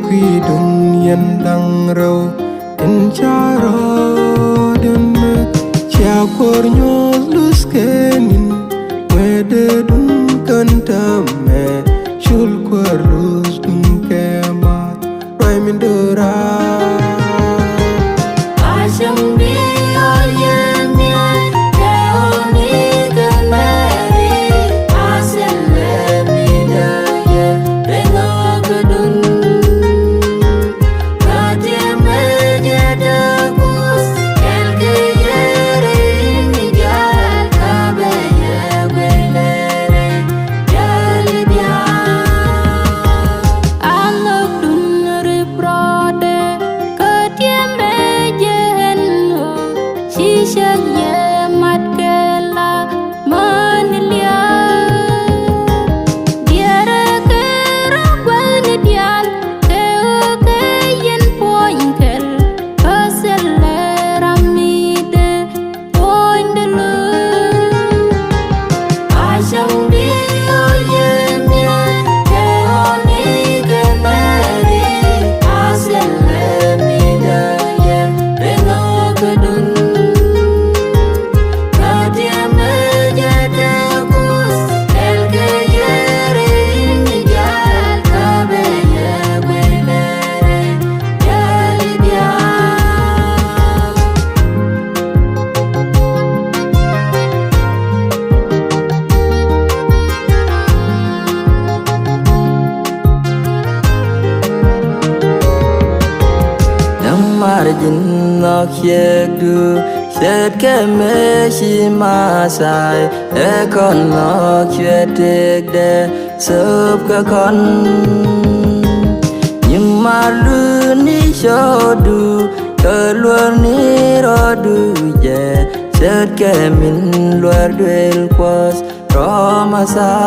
quy đừng yên đăng râu in cha ro đơn mê cha por nhô lus kenin quede dun canta me chul por luz dun kema rai min dura Asam bi oye mi te oni gamari aselle mi daye rengo kedun kadie mejada kus elke yere mi gal kabeye belere jalibya alok dun riprode kadie Shisha ye matkela manilia Diara kera baldian Teo kayen poinkel Kaselera mide poindelu Asam dio ye mia Teo nige meri Asele mide ye Rengo kedun Margin nok yegdu Shed keme shi masai Ekon nok yetek de Sup ka kon Nhưng mà lưu ni shodu Keluar ni rodu je Shed kemin luar duel kwas Romasai